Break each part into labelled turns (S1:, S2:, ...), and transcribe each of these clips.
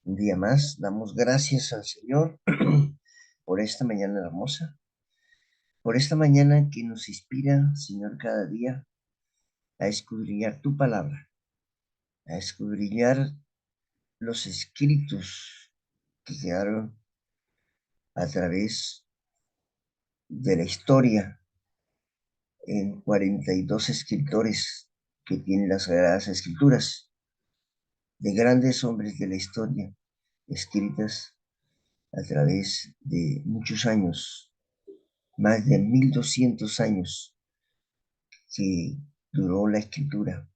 S1: Un día más, damos gracias al Señor por esta mañana hermosa, por esta mañana que nos inspira, Señor, cada día a escudriñar tu palabra, a escudriñar los escritos que quedaron a través de la historia en 42 escritores que tienen las Sagradas Escrituras, de grandes hombres de la historia, escritas a través de muchos años, más de 1200 años que duró la escritura,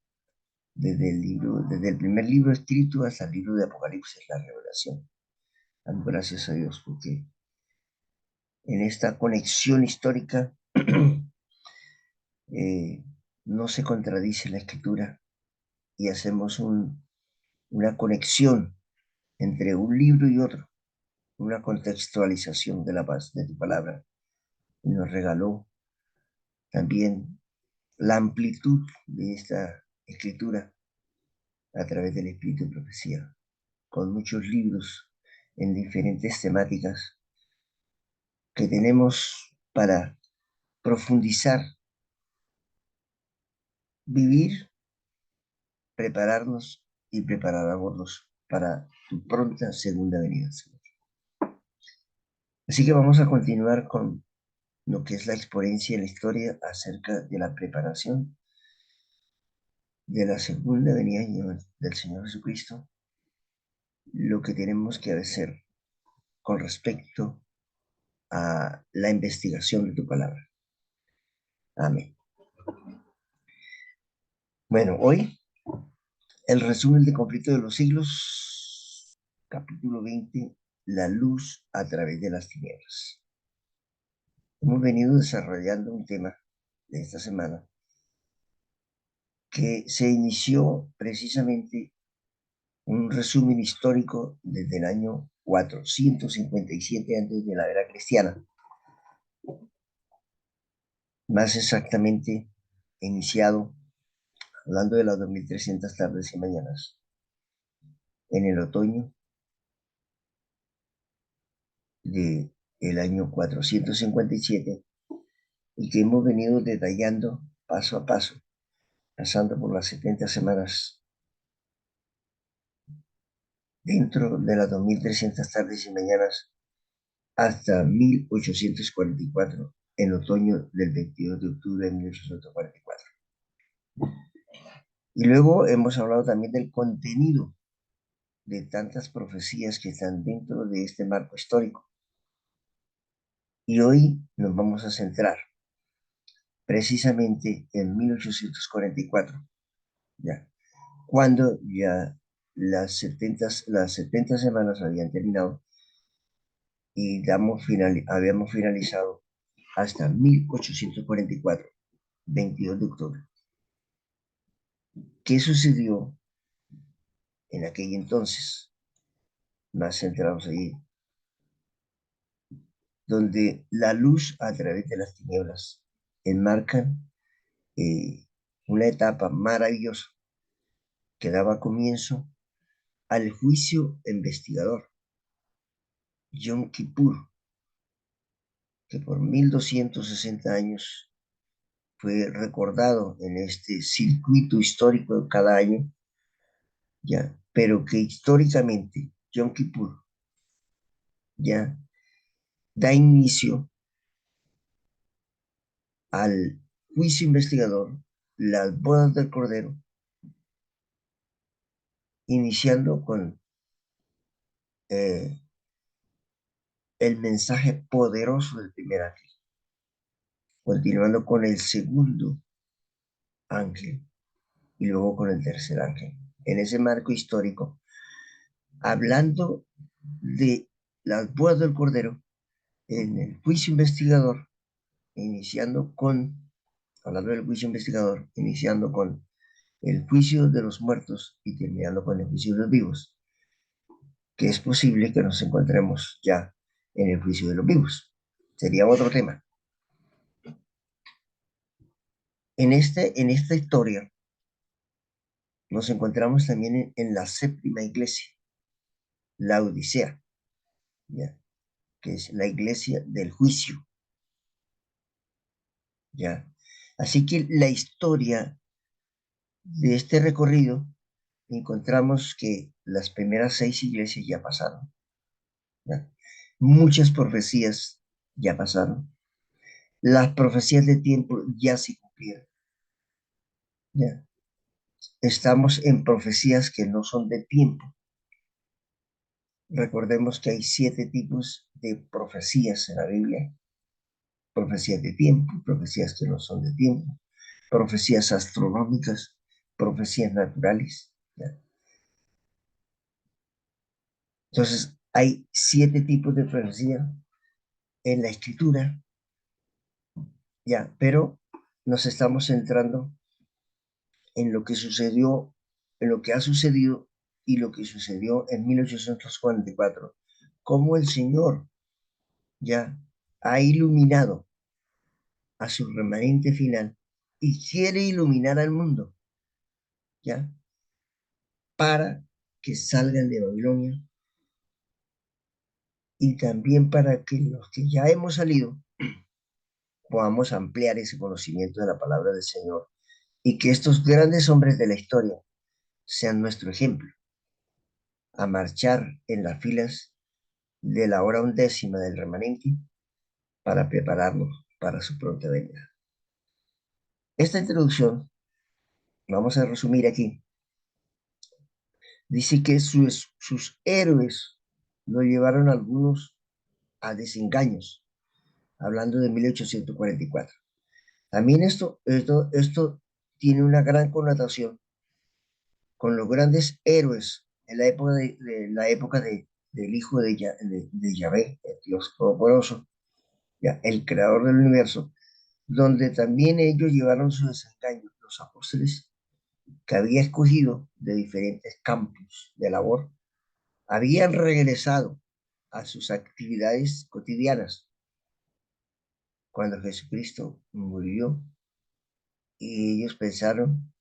S1: desde el primer libro escrito hasta el libro de Apocalipsis, la revelación. Damos gracias a Dios porque en esta conexión histórica eh, no se contradice la escritura y hacemos una conexión entre un libro y otro, una contextualización de la paz de tu palabra. Y nos regaló también la amplitud de esta escritura a través del Espíritu de Profecía, con muchos libros en diferentes temáticas que tenemos para profundizar, vivir, prepararnos y preparar a otros para tu pronta segunda venida, Señor. Así que vamos a continuar con lo que es la exponencia de la historia acerca de la preparación de la segunda venida del Señor Jesucristo, lo que tenemos que hacer con respecto a la investigación de tu palabra. Amén. Bueno, hoy el resumen de conflicto de los siglos, capítulo 20, la luz a través de las tinieblas. Hemos venido desarrollando un tema de esta semana que se inició precisamente un resumen histórico desde el año 457 antes de la era cristiana, más exactamente iniciado, hablando de las 2300 tardes y mañanas, en el otoño del año 457 y que hemos venido detallando paso a paso, pasando por las 70 semanas dentro de las 2300 tardes y mañanas hasta 1844, en otoño del 22 de octubre de 1844. Y luego hemos hablado también del contenido de tantas profecías que están dentro de este marco histórico. Y hoy nos vamos a centrar precisamente en 1844, ya, cuando ya las 70 semanas habían terminado y habíamos finalizado hasta 1844, 22 de octubre. ¿Qué sucedió en aquel entonces? Más centrados allí, donde la luz a través de las tinieblas enmarcan una etapa maravillosa que daba comienzo al juicio investigador, Yom Kippur, que por 1260 años fue recordado en este circuito histórico de cada año, ya, pero que históricamente Yom Kippur ya da inicio al juicio investigador, las bodas del Cordero, iniciando con eh, el mensaje poderoso del primer ángel, continuando con el segundo ángel y luego con el tercer ángel. En ese marco histórico, hablando de las bodas del Cordero, en el juicio investigador, hablando del juicio investigador, iniciando con el juicio de los muertos y terminando con el juicio de los vivos, que es posible que nos encontremos ya en el juicio de los vivos. Sería otro tema. En esta historia nos encontramos también en la séptima iglesia, la Odisea, ¿ya? Que es la iglesia del juicio, ¿ya? Así que la historia de este recorrido encontramos que las primeras 6 iglesias ya pasaron, ¿ya? Muchas profecías ya pasaron. Las profecías de tiempo ya se cumplieron, ¿ya? Estamos en profecías que no son de tiempo. Recordemos que hay 7 tipos de profecías en la Biblia: profecías de tiempo, profecías que no son de tiempo, profecías astronómicas, profecías naturales, ¿ya? Entonces, hay 7 tipos de profecía en la escritura, ¿ya? Pero nos estamos centrando en lo que sucedió, en lo que ha sucedido y lo que sucedió en 1844, cómo el Señor ya ha iluminado a su remanente final y quiere iluminar al mundo, ¿ya? Para que salgan de Babilonia y también para que los que ya hemos salido podamos ampliar ese conocimiento de la palabra del Señor y que estos grandes hombres de la historia sean nuestro ejemplo a marchar en las filas de la hora 11ª del remanente para prepararnos para su pronta venida. Esta introducción, vamos a resumir aquí, dice que sus héroes lo llevaron algunos a desengaños, hablando de 1844. También esto tiene una gran connotación con los grandes héroes en la época del hijo de Yahvé, el Dios Todopoderoso, ya, el creador del universo, donde también ellos llevaron su desengaño, los apóstoles que había escogido de diferentes campos de labor, habían regresado a sus actividades cotidianas cuando Jesucristo murió y ellos pensaron,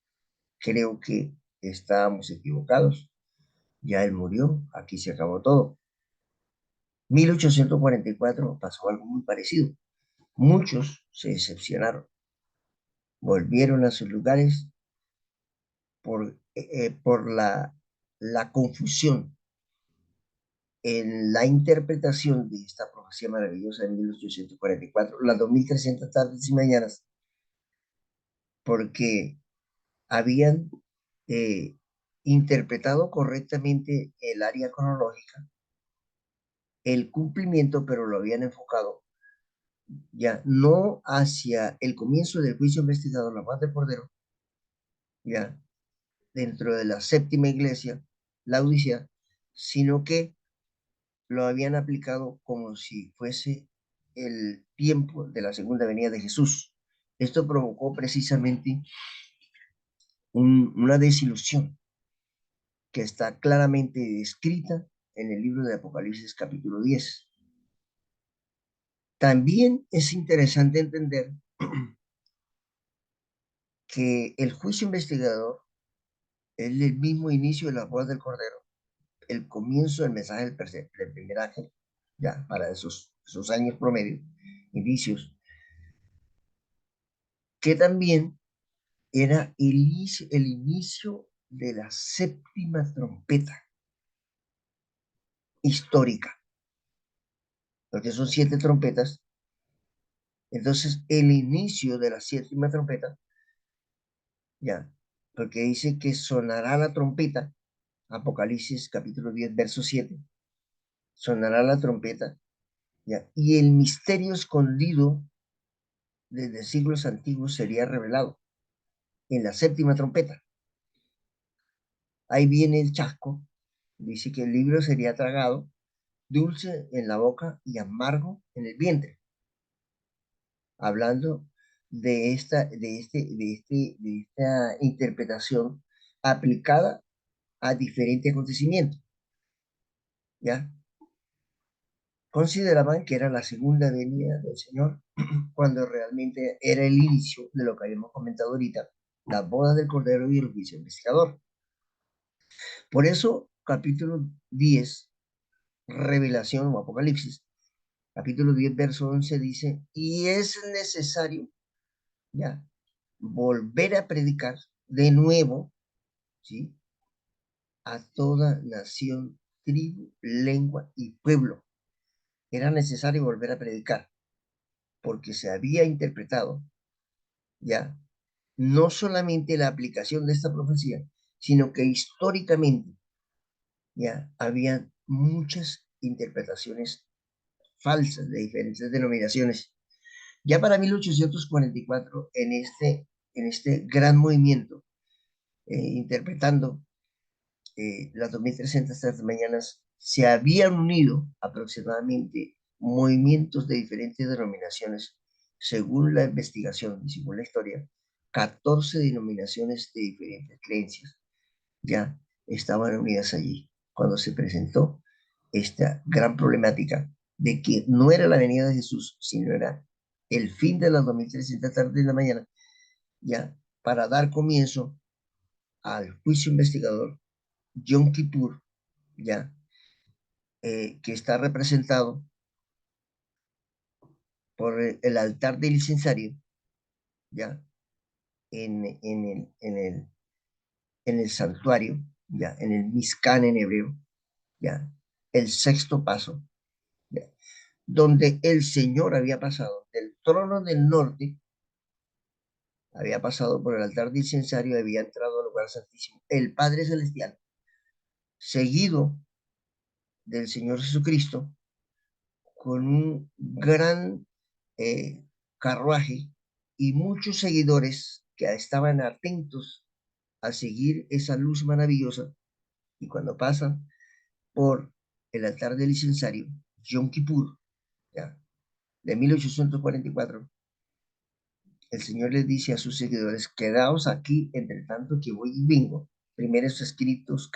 S1: creo que estábamos equivocados, ya él murió, aquí se acabó todo. 1844 pasó algo muy parecido. Muchos se decepcionaron, volvieron a sus lugares por la confusión en la interpretación de esta profecía maravillosa de 1844, las 2300 tardes y mañanas, porque habían eh, interpretado correctamente el área cronológica, el cumplimiento, pero lo habían enfocado ya no hacia el comienzo del juicio investigador, la paz del Cordero, ya dentro de la séptima iglesia, la Odisea, sino que lo habían aplicado como si fuese el tiempo de la segunda venida de Jesús. Esto provocó precisamente una desilusión que está claramente descrita en el libro de Apocalipsis capítulo 10. También es interesante entender que el juicio investigador es el mismo inicio de la voz del Cordero, el comienzo del mensaje del primer ángel, ya para esos años promedio, inicios, que también era el inicio de la séptima trompeta histórica, porque son 7 trompetas. Entonces, el inicio de la séptima trompeta, ya, porque dice que sonará la trompeta, Apocalipsis capítulo 10, verso 7, sonará la trompeta, ya, y el misterio escondido desde siglos antiguos sería revelado en la séptima trompeta. Ahí viene el chasco, dice que el libro sería tragado, dulce en la boca y amargo en el vientre, hablando de esta interpretación aplicada a diferentes acontecimientos, ¿ya? Consideraban que era la segunda venida del Señor, cuando realmente era el inicio de lo que habíamos comentado ahorita, las bodas del Cordero y el juicio investigador. Por eso, capítulo 10 Revelación o Apocalipsis, capítulo 10 verso 11 dice, y es necesario ya volver a predicar de nuevo, ¿sí? A toda nación, tribu, lengua y pueblo. Era necesario volver a predicar, porque se había interpretado ya no solamente la aplicación de esta profecía, sino que históricamente ya había muchas interpretaciones falsas de diferentes denominaciones. Ya para 1844, en este gran movimiento, interpretando las 2300 mañanas, se habían unido aproximadamente movimientos de diferentes denominaciones, según la investigación y según la historia, 14 denominaciones de diferentes creencias ya estaban unidas allí cuando se presentó esta gran problemática de que no era la venida de Jesús, sino era el fin de las 2300 tarde de la mañana, ya para dar comienzo al juicio investigador Yom Kippur, ya que está representado por el altar del incensario, ya en el santuario, ya en el Mizcán en hebreo, ya el sexto paso, ya, donde el Señor había pasado del trono del norte, había pasado por el altar del incensario, había entrado al lugar santísimo, el Padre Celestial, seguido del Señor Jesucristo, con un gran carruaje y muchos seguidores que estaban atentos a seguir esa luz maravillosa. Y cuando pasan por el altar del incensario, Yom Kippur, ya, de 1844, el Señor les dice a sus seguidores, quedaos aquí entre tanto que voy y vengo. Primeros escritos,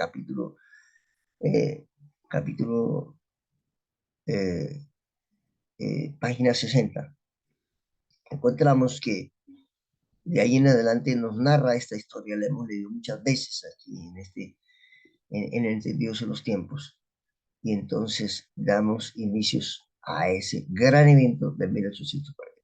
S1: eh, capítulo eh, página 60. Encontramos que de ahí en adelante nos narra esta historia, la hemos leído muchas veces aquí en Entendidos en los Tiempos. Y entonces damos inicios a ese gran evento de 1844.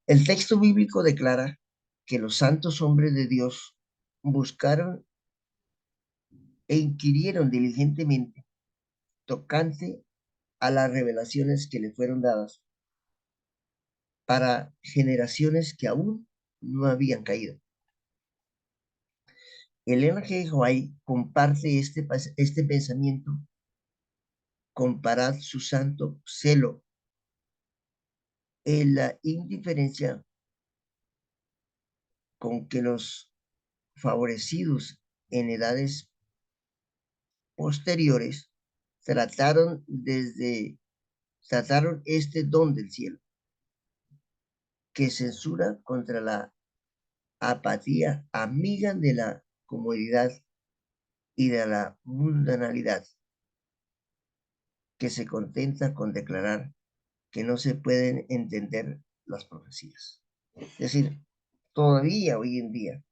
S1: El texto bíblico declara que los santos hombres de Dios buscaron e inquirieron diligentemente tocante a las revelaciones que le fueron dadas para generaciones que aún no habían caído. Elena G. White comparte este pensamiento. Comparad su santo celo en la indiferencia con que los favorecidos en edades posteriores trataron este don del cielo, que censura contra la apatía amiga de la comodidad y de la mundanalidad, que se contenta con declarar que no se pueden entender las profecías. Es decir, todavía hoy en día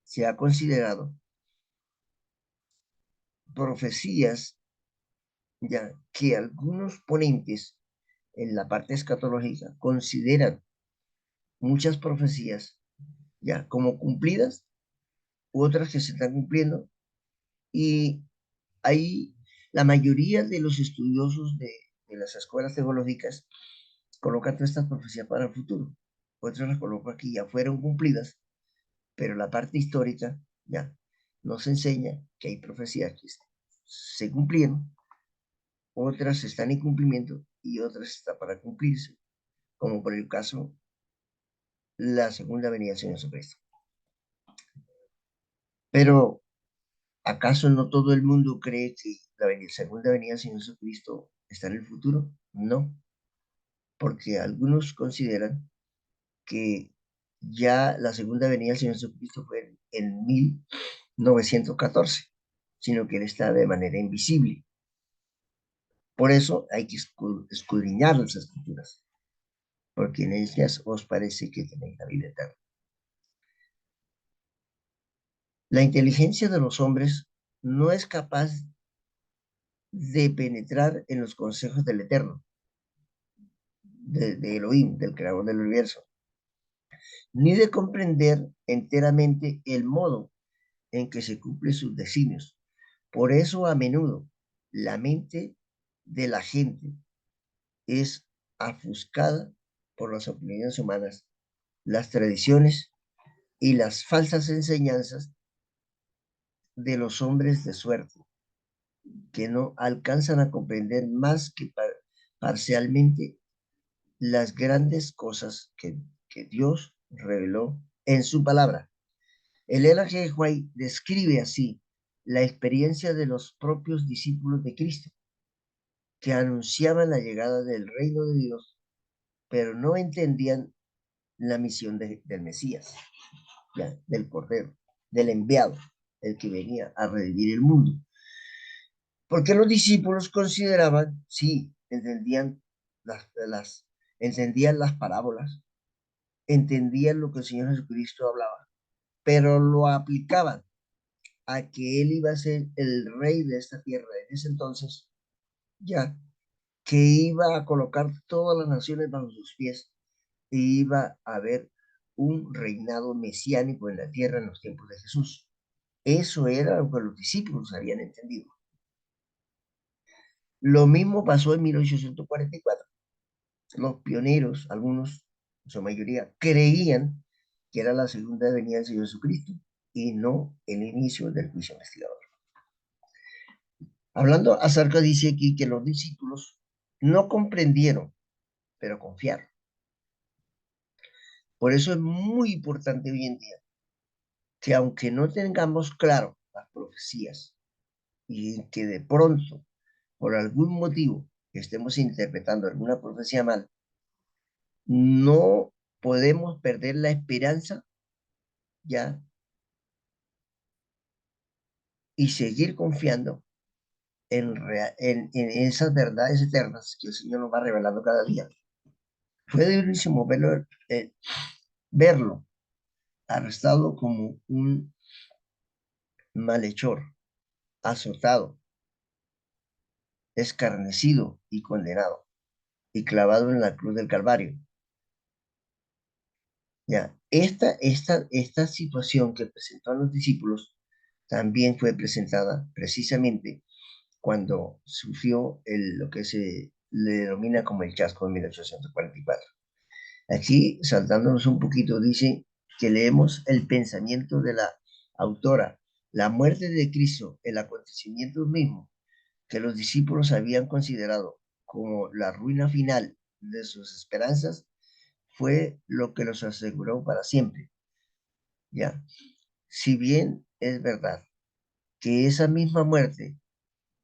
S1: se ha considerado profecías ya que algunos ponentes en la parte escatológica consideran muchas profecías ya como cumplidas, otras que se están cumpliendo, y ahí la mayoría de los estudiosos de las escuelas teológicas colocan todas estas profecías para el futuro. Otros las colocan que ya fueron cumplidas, pero la parte histórica ya nos enseña que hay profecías que se cumplieron, otras están en cumplimiento y otras están para cumplirse, como por el caso la segunda venida del Señor Jesucristo. Pero ¿acaso no todo el mundo cree que la segunda venida del Señor Jesucristo está en el futuro? No, porque algunos consideran que ya la segunda venida del Señor Jesucristo fue en 1914, sino que Él está de manera invisible. Por eso hay que escudriñar las escrituras, porque en ellas os parece que tenéis la vida eterna. La inteligencia de los hombres no es capaz de penetrar en los consejos del Eterno, de Elohim, del Creador del universo, ni de comprender enteramente el modo en que se cumplen sus designios. Por eso a menudo la mente de la gente es ofuscada por las opiniones humanas, las tradiciones y las falsas enseñanzas de los hombres de suerte, que no alcanzan a comprender más que parcialmente las grandes cosas que Dios reveló en su palabra. El Ela G. White describe así la experiencia de los propios discípulos de Cristo, que anunciaban la llegada del reino de Dios, pero no entendían la misión del Mesías, ya, del Cordero, del enviado, el que venía a redimir el mundo. Porque los discípulos consideraban, sí, entendían las parábolas, entendían lo que el Señor Jesucristo hablaba, pero lo aplicaban a que Él iba a ser el rey de esta tierra en ese entonces, ya, que iba a colocar todas las naciones bajo sus pies e iba a haber un reinado mesiánico en la tierra en los tiempos de Jesús. Eso era lo que los discípulos habían entendido. Lo mismo pasó en 1844. Los pioneros, algunos, en su mayoría, creían que era la segunda venida del Señor Jesucristo y no el inicio del juicio investigador. Hablando acerca, dice aquí que los discípulos no comprendieron, pero confiaron. Por eso es muy importante hoy en día que aunque no tengamos claro las profecías y que de pronto, por algún motivo, estemos interpretando alguna profecía mal, no podemos perder la esperanza ya y seguir confiando en esas verdades eternas que el Señor nos va revelando cada día. Fue durísimo verlo arrestado como un malhechor, azotado, escarnecido y condenado, y clavado en la cruz del Calvario. Ya, esta situación que presentó a los discípulos también fue presentada precisamente cuando sufrió lo que se le denomina como el chasco de 1844. Aquí, saltándonos un poquito, dice que leemos el pensamiento de la autora, la muerte de Cristo, el acontecimiento mismo que los discípulos habían considerado como la ruina final de sus esperanzas, fue lo que los aseguró para siempre. Ya, si bien es verdad que esa misma muerte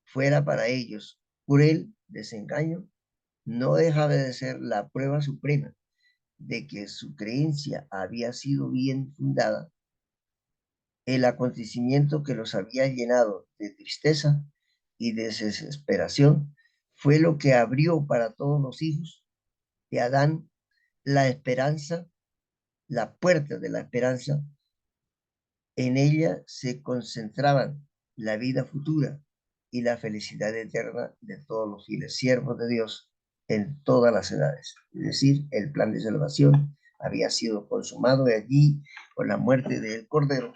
S1: fuera para ellos cruel desengaño, no dejaba de ser la prueba suprema de que su creencia había sido bien fundada. El acontecimiento que los había llenado de tristeza y de desesperación fue lo que abrió para todos los hijos de Adán la esperanza, la puerta de la esperanza. En ella se concentraban la vida futura y la felicidad eterna de todos los fieles siervos de Dios en todas las edades. Es decir, el plan de salvación había sido consumado de allí con la muerte del Cordero,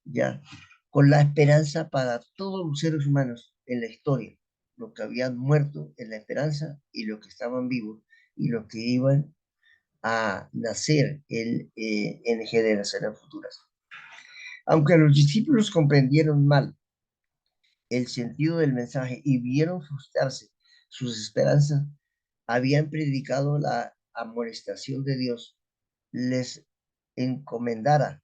S1: ya con la esperanza para todos los seres humanos en la historia, los que habían muerto en la esperanza y los que estaban vivos y los que iban a nacer en generaciones futuras. Aunque los discípulos comprendieron mal el sentido del mensaje y vieron frustrarse sus esperanzas, habían predicado la amonestación de Dios, les encomendara,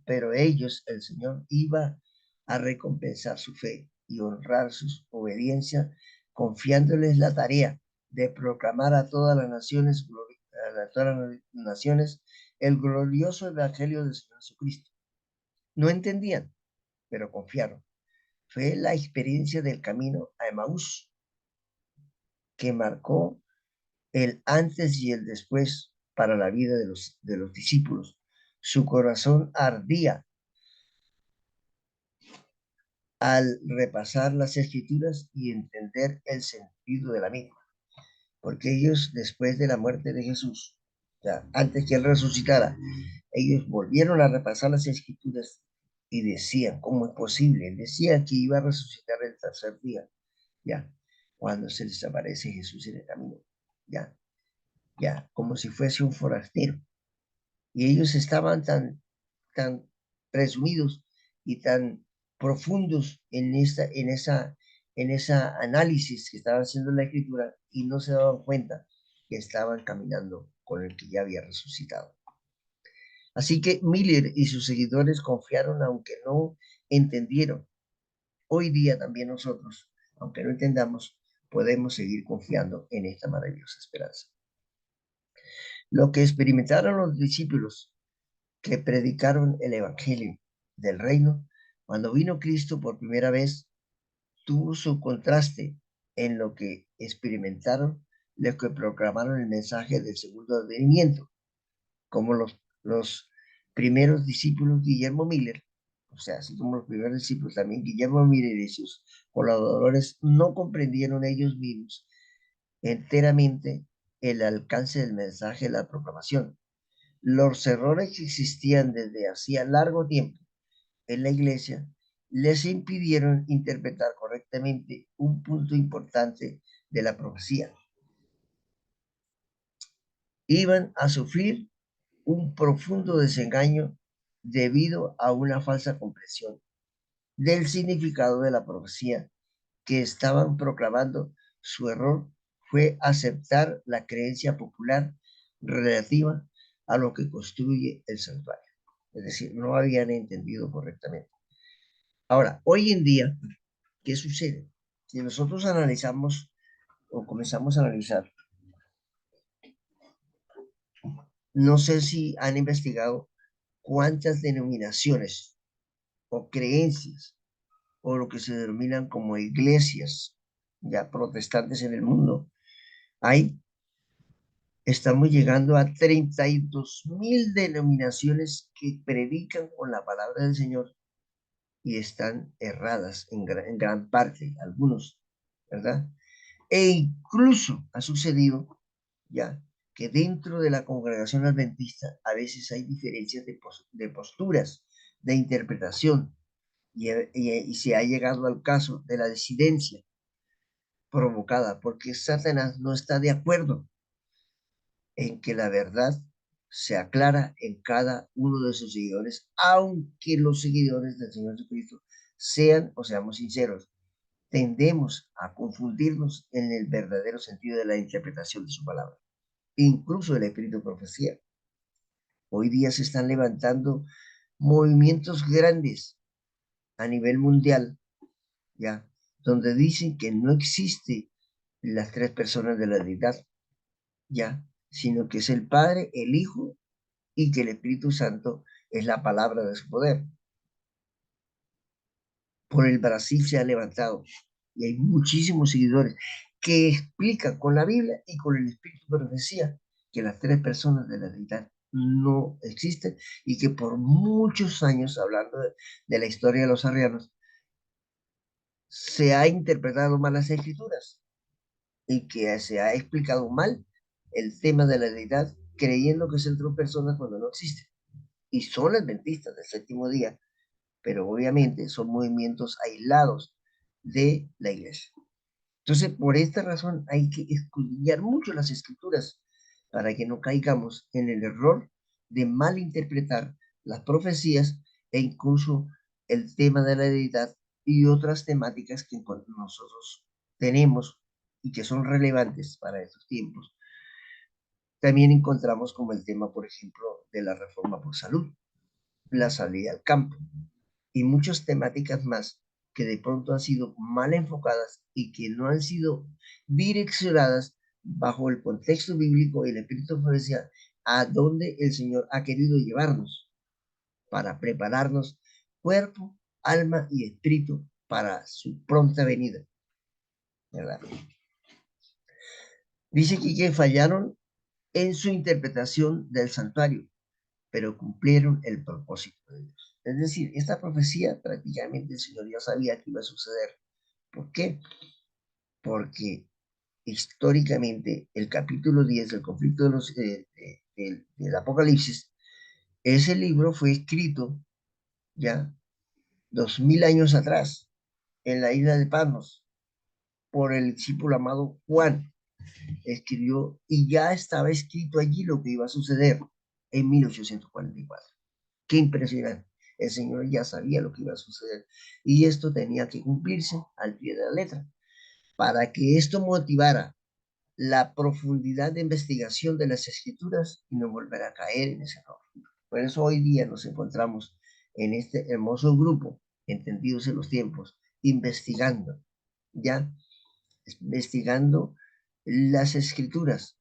S1: pero ellos, el Señor, iba a recompensar su fe y honrar su obediencia, confiándoles la tarea de proclamar a todas las naciones, el glorioso evangelio del Señor Jesucristo. No entendían, pero confiaron. Fue la experiencia del camino a Emaús que marcó el antes y el después para la vida de los discípulos. Su corazón ardía al repasar las escrituras y entender el sentido de la misma. Porque ellos, después de la muerte de Jesús, ya antes que él resucitara, ellos volvieron a repasar las escrituras y decían, ¿cómo es posible? Él decía que iba a resucitar el tercer día, ya, cuando se les aparece Jesús en el camino, ya, como si fuese un forastero. Y ellos estaban tan presumidos y tan profundos en esa análisis que estaba haciendo la escritura y no se daban cuenta que estaban caminando con el que ya había resucitado. Así que Miller y sus seguidores confiaron aunque no entendieron. Hoy día también nosotros, aunque no entendamos, podemos seguir confiando en esta maravillosa esperanza. Lo que experimentaron los discípulos que predicaron el Evangelio del reino, cuando vino Cristo por primera vez, tuvo su contraste en lo que experimentaron los que proclamaron el mensaje del segundo advenimiento, como los primeros discípulos Guillermo Miller, o sea, así como los primeros discípulos también Guillermo Miller y sus colaboradores no comprendieron ellos mismos enteramente el alcance del mensaje de la proclamación. Los errores que existían desde hacía largo tiempo en la iglesia les impidieron interpretar correctamente un punto importante de la profecía. Iban a sufrir un profundo desengaño debido a una falsa comprensión del significado de la profecía que estaban proclamando. Su error fue aceptar la creencia popular relativa a lo que construye el santuario. Es decir, no habían entendido correctamente. Ahora, hoy en día, ¿qué sucede? Si nosotros analizamos o comenzamos a analizar, no sé si han investigado cuántas denominaciones o creencias o lo que se denominan como iglesias ya protestantes en el mundo hay. Estamos llegando a 32,000 denominaciones que predican con la palabra del Señor y están erradas en gran parte, algunos, ¿verdad? E incluso ha sucedido ya que dentro de la congregación adventista a veces hay diferencias de posturas, de interpretación, y se ha llegado al caso de la disidencia provocada porque Satanás no está de acuerdo en que la verdad se aclara en cada uno de sus seguidores, aunque los seguidores del Señor Jesucristo sean o seamos sinceros, tendemos a confundirnos en el verdadero sentido de la interpretación de su palabra, incluso el espíritu de profecía. Hoy día se están levantando movimientos grandes a nivel mundial, ya, donde dicen que no existe las tres personas de la deidad, ya, sino que es el Padre, el Hijo y que el Espíritu Santo es la palabra de su poder. Por el Brasil se ha levantado y hay muchísimos seguidores que explican con la Biblia y con el Espíritu de profecía que las tres personas de la deidad no existen y que por muchos años, hablando de la historia de los arrianos, se ha interpretado mal las escrituras y que se ha explicado mal el tema de la deidad creyendo que son tres personas cuando no existen. Y son adventistas del séptimo día, pero obviamente son movimientos aislados de la iglesia. Entonces, por esta razón hay que escudriñar mucho las escrituras para que no caigamos en el error de malinterpretar las profecías e incluso el tema de la deidad y otras temáticas que nosotros tenemos y que son relevantes para estos tiempos. También encontramos como el tema, por ejemplo, de la reforma por salud, la salida al campo y muchas temáticas más que de pronto han sido mal enfocadas y que no han sido direccionadas bajo el contexto bíblico y el espíritu de profecía a donde el Señor ha querido llevarnos para prepararnos cuerpo, alma y espíritu para su pronta venida, ¿verdad? Dice que fallaron en su interpretación del santuario, pero cumplieron el propósito de Dios. Es decir, esta profecía prácticamente el Señor ya sabía que iba a suceder. ¿Por qué? Porque históricamente el capítulo 10 del conflicto del Apocalipsis, ese libro fue escrito ya 2000 años atrás en la isla de Patmos por el discípulo amado Juan. Escribió y ya estaba escrito allí lo que iba a suceder en 1844. Qué impresionante. El Señor ya sabía lo que iba a suceder y esto tenía que cumplirse al pie de la letra. Para que esto motivara la profundidad de investigación de las escrituras y no volver a caer en ese error. Por eso hoy día nos encontramos en este hermoso grupo, entendidos en los tiempos, investigando, ya, investigando las escrituras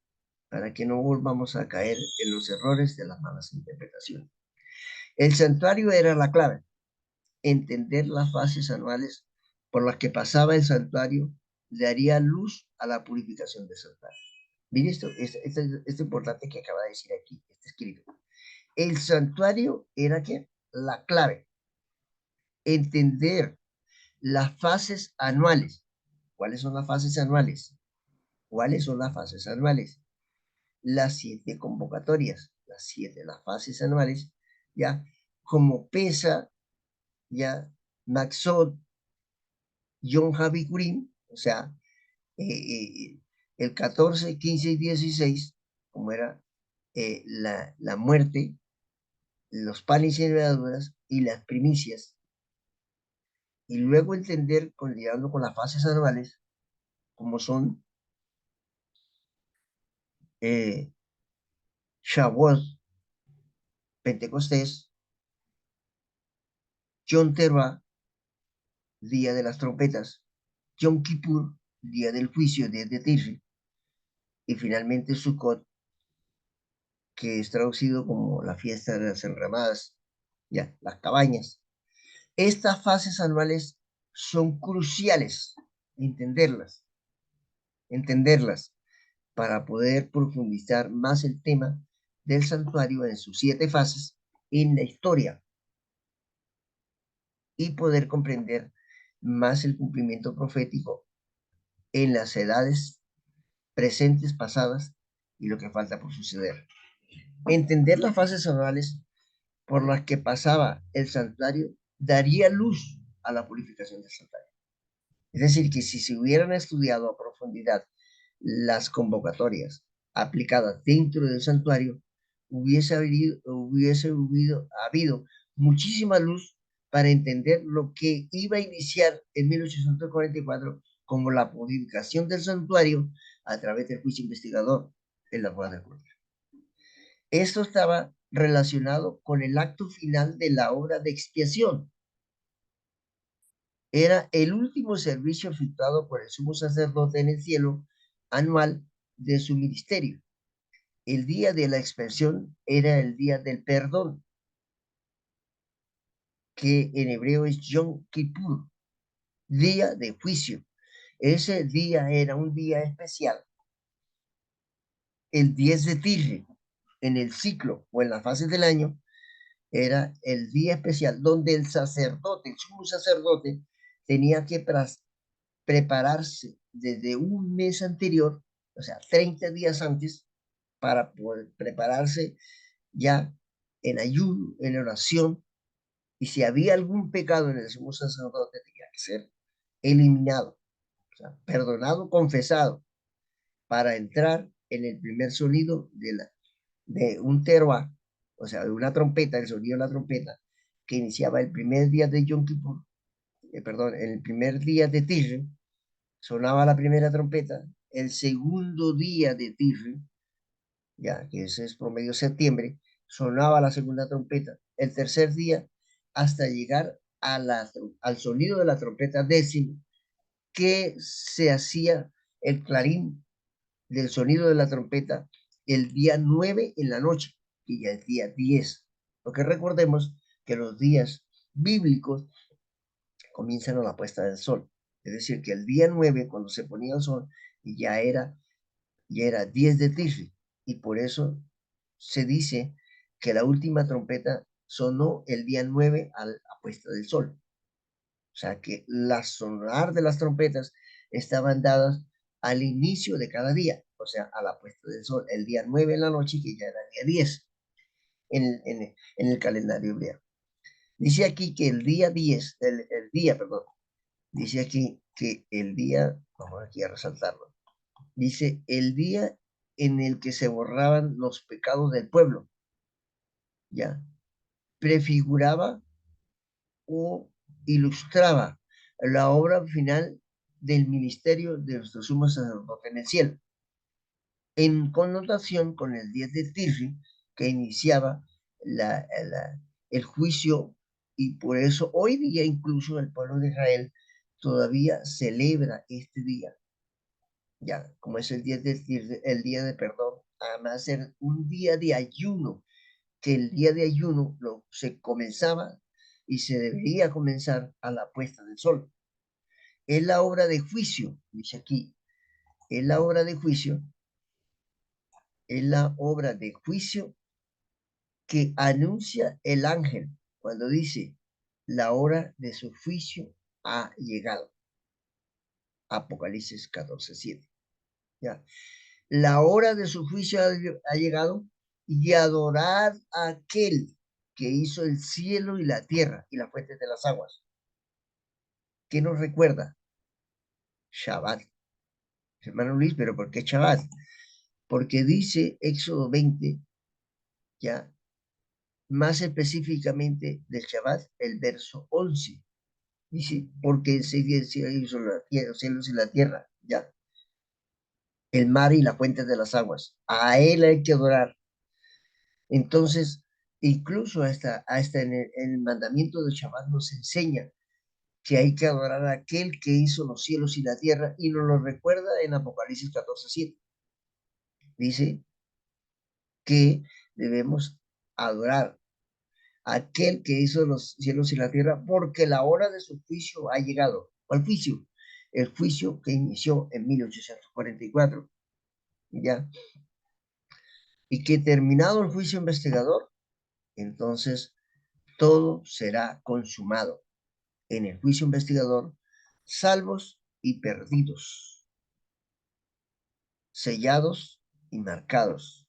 S1: para que no volvamos a caer en los errores de las malas interpretaciones. El santuario era la clave, entender las fases anuales por las que pasaba el santuario daría luz a la purificación del santuario. Mire esto importante que acaba de decir aquí, este escrito. El santuario era ¿qué? La clave. Entender las fases anuales. ¿Cuáles son las fases anuales? ¿Cuáles son las fases anuales? Las 7 convocatorias, las fases anuales, ya, como Pesa, ya, Maxot, Yom HaBikurim, o sea, el 14, 15 y 16, como era la muerte, los panes y levaduras y las primicias, y luego entender, llegando con las fases anuales, como son Shavuot, Pentecostés, Yom Teruah, Día de las Trompetas, Yom Kippur, Día del Juicio, Día de Tisri, y finalmente Sukkot, que es traducido como la fiesta de las enramadas, ya, las cabañas. Estas fases anuales son cruciales entenderlas, entenderlas para poder profundizar más el tema del santuario en sus 7 fases en la historia y poder comprender más el cumplimiento profético en las edades presentes, pasadas y lo que falta por suceder. Entender las fases anuales por las que pasaba el santuario daría luz a la purificación del santuario. Es decir, que si se hubieran estudiado a profundidad las convocatorias aplicadas dentro del santuario, hubiese habido muchísima luz para entender lo que iba a iniciar en 1844 como la purificación del santuario a través del juicio investigador en la Rueda de Córdoba. Esto estaba relacionado con el acto final de la obra de expiación. Era el último servicio efectuado por el sumo sacerdote en el cielo anual de su ministerio. El día de la expiación era el día del perdón, que en hebreo es Yom Kippur, día de juicio. Ese día era un día especial, el 10 de Tisri, en el ciclo o en las fases del año, era el día especial donde el sacerdote, el sumo sacerdote, tenía que prepararse desde un mes anterior, o sea, 30 días antes, para poder prepararse ya en ayuno, en oración, y si había algún pecado en el sumo sacerdote, tenía que ser eliminado, o sea, perdonado, confesado, para entrar en el primer sonido de un teroa, o sea, de una trompeta, el sonido de la trompeta, que iniciaba el primer día de Yom Kippur, perdón, el primer día de Tishrei, sonaba la primera trompeta, el segundo día de Tishrei, ya que ese es promedio septiembre, sonaba la segunda trompeta, el tercer día, hasta llegar al sonido de la trompeta décimo, que se hacía el clarín del sonido de la trompeta el día 9 en la noche, y ya es día 10. Porque recordemos que los días bíblicos comienzan a la puesta del sol. Es decir, que el día 9, cuando se ponía el sol, ya era 10 de Tishri. Y por eso se dice que la última trompeta sonó el día 9 a la puesta del sol. O sea que la sonar de las trompetas estaban dadas al inicio de cada día, o sea, a la puesta del sol, el día 9 en la noche, que ya era el día 10 en el calendario hebreo. Dice aquí que el día 10, el día, perdón, dice aquí que el día, vamos aquí a resaltarlo, dice el día en el que se borraban los pecados del pueblo, ya, prefiguraba o ilustraba la obra final del ministerio de nuestro sumo sacerdote en el cielo, en connotación con el 10 de Tirri, que iniciaba el juicio, y por eso hoy día incluso el pueblo de Israel todavía celebra este día, ya, como es el 10 de Tirri, el día de perdón, además de ser un día de ayuno, que el día de ayuno se comenzaba y se debería comenzar a la puesta del sol. Es la obra de juicio, dice aquí, es la obra de juicio, es la obra de juicio que anuncia el ángel cuando dice, la hora de su juicio ha llegado. Apocalipsis 14:7. ¿Ya? La hora de su juicio ha llegado, y adorar a aquel que hizo el cielo y la tierra y las fuentes de las aguas. ¿Qué nos recuerda? Shabbat. Hermano Luis, ¿pero por qué Shabbat? Porque dice Éxodo 20, ya, más específicamente del Shabbat, el verso 11. Dice, porque en 6 días hizo los cielos y la tierra, ya, el mar y las fuentes de las aguas. A él hay que adorar. Entonces, incluso hasta en el mandamiento del Shabbat nos enseña que hay que adorar a aquel que hizo los cielos y la tierra, y nos lo recuerda en Apocalipsis 14:7. Dice que debemos adorar a aquel que hizo los cielos y la tierra, porque la hora de su juicio ha llegado. ¿Cuál juicio? El juicio que inició en 1844, ¿ya? Y que terminado el juicio investigador, entonces todo será consumado en el juicio investigador, salvos y perdidos, sellados y marcados,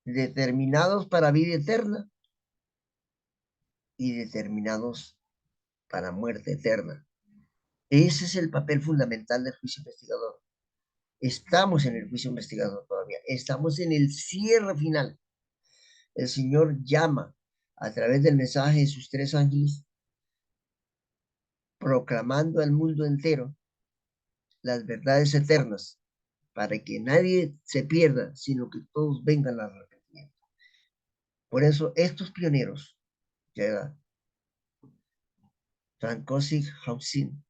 S1: determinados para vida eterna y determinados para muerte eterna. Ese es el papel fundamental del juicio investigador. Estamos en el juicio investigador todavía, estamos en el cierre final. El Señor llama a través del mensaje de sus 3 ángeles, proclamando al mundo entero las verdades eternas, para que nadie se pierda, sino que todos vengan al arrepentimiento. Por eso estos pioneros, ya Francois Hausin,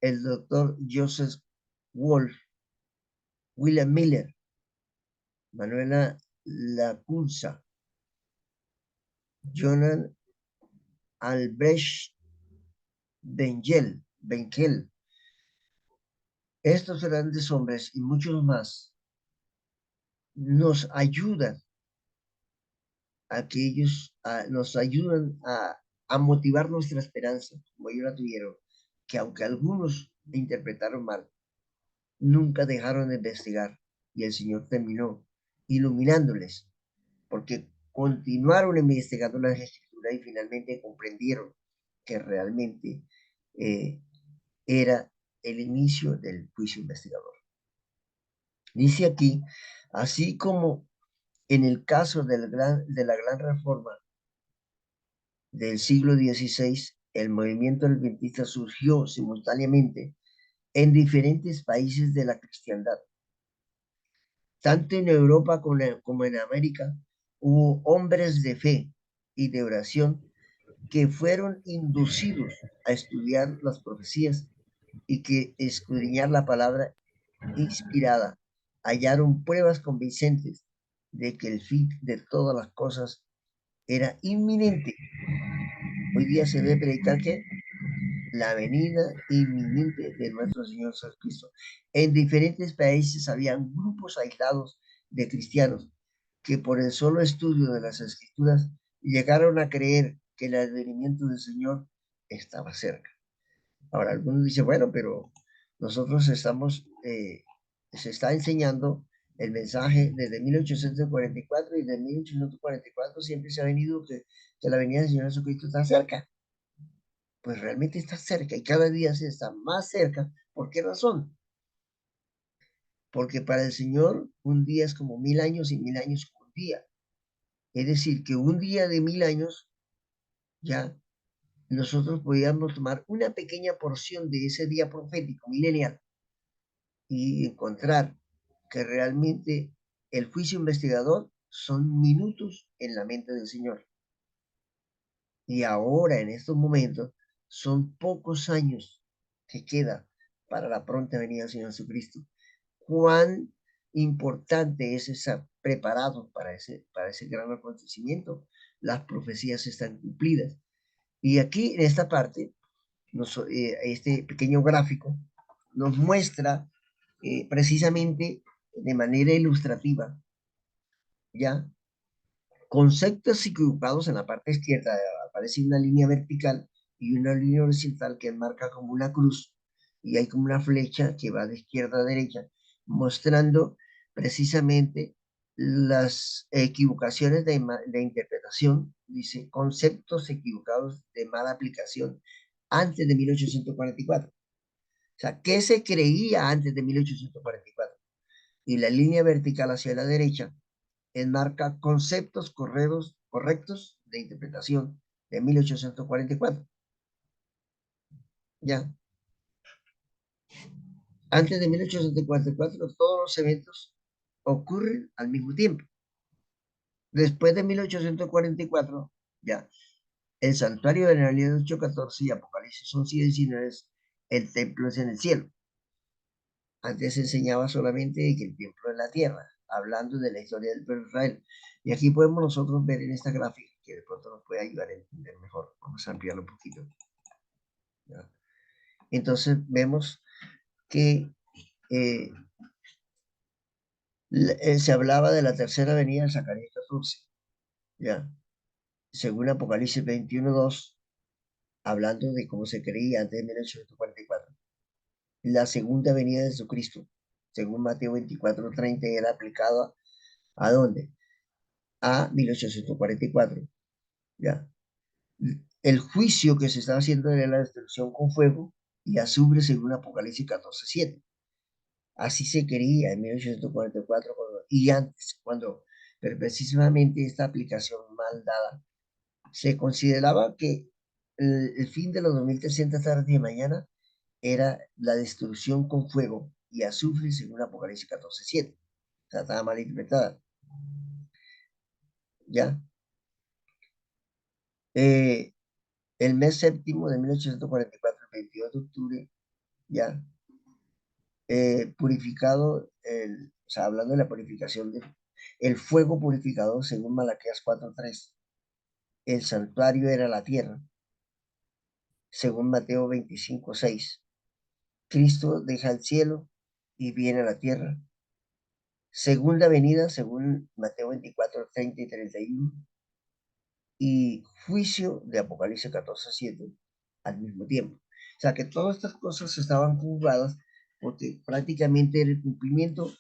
S1: el doctor Joseph Wolf, William Miller, Manuela Lacunza, Jonan Albrecht Benkel, estos grandes hombres y muchos más nos ayudan a que ellos nos ayudan a motivar nuestra esperanza, como ellos la tuvieron, que aunque algunos interpretaron mal, nunca dejaron de investigar, y el Señor terminó iluminándoles, porque continuaron investigando las escrituras y finalmente comprendieron que realmente era el inicio del juicio investigador. Dice aquí, así como en el caso de la gran reforma del siglo XVI, el movimiento adventista surgió simultáneamente en diferentes países de la cristiandad. Tanto en Europa como en América hubo hombres de fe y de oración que fueron inducidos a estudiar las profecías y que escudriñar la palabra inspirada hallaron pruebas convincentes de que el fin de todas las cosas era inminente. Hoy día se debe predicar que la venida inminente de nuestro Señor Jesucristo. En diferentes países habían grupos aislados de cristianos que por el solo estudio de las escrituras llegaron a creer que el advenimiento del Señor estaba cerca. Ahora, algunos dicen, bueno, pero nosotros se está enseñando el mensaje desde 1844 y de 1844 siempre se ha venido que la venida del Señor Jesucristo está cerca. Pues realmente está cerca y cada día se está más cerca. ¿Por qué razón? Porque para el Señor un día es como 1000 años y 1000 años como un día. Es decir, que un día de 1000 años ya nosotros podíamos tomar una pequeña porción de ese día profético milenial y encontrar que realmente el juicio investigador son minutos en la mente del Señor. Y ahora, en estos momentos, son pocos años que queda para la pronta venida del Señor Jesucristo. Cuán importante es estar preparado para ese gran acontecimiento. Las profecías están cumplidas. Y aquí, en esta parte, este pequeño gráfico nos muestra precisamente de manera ilustrativa, ¿ya? Conceptos equivocados en la parte izquierda aparece una línea vertical y una línea horizontal que marca como una cruz y hay como una flecha que va de izquierda a derecha, mostrando precisamente las equivocaciones de interpretación, dice, conceptos equivocados de mala aplicación antes de 1844. O sea, ¿qué se creía antes de 1844? Y la línea vertical hacia la derecha enmarca conceptos correctos de interpretación de 1844. Ya, antes de 1844 todos los eventos ocurren al mismo tiempo. Después de 1844, ya, el santuario de Daniel 8:14 y Apocalipsis 11:19, el templo es en el cielo. Antes se enseñaba solamente que el templo es la tierra, hablando de la historia del pueblo de Israel. Y aquí podemos nosotros ver en esta gráfica, que de pronto nos puede ayudar a entender mejor. Vamos a ampliarlo un poquito. ¿Ya? Entonces vemos que eh, se hablaba de la tercera venida en Zacarías 14, ¿ya? Según Apocalipsis 21:2, hablando de cómo se creía antes de 1844. La segunda venida de Jesucristo, según Mateo 24:30, era aplicada ¿a dónde? A 1844, ¿ya? El juicio que se estaba haciendo era la destrucción con fuego y azufre según Apocalipsis 14:7. Así se quería en 1844 y antes, pero precisamente esta aplicación mal dada, se consideraba que el fin de los 2300 tardes de mañana era la destrucción con fuego y azufre según Apocalipsis 14:7. O sea, estaba mal interpretada. ¿Ya? El mes séptimo de 1844, el 22 de octubre, ya, purificado, o sea, hablando de la purificación el fuego purificador, según Malaquías 4:3, el santuario era la tierra, según Mateo 25:6. Cristo deja el cielo y viene a la tierra. Segunda venida, según Mateo 24:30 y 31, y juicio de Apocalipsis 14:7 al mismo tiempo. O sea que todas estas cosas estaban juzgadas porque prácticamente era el cumplimiento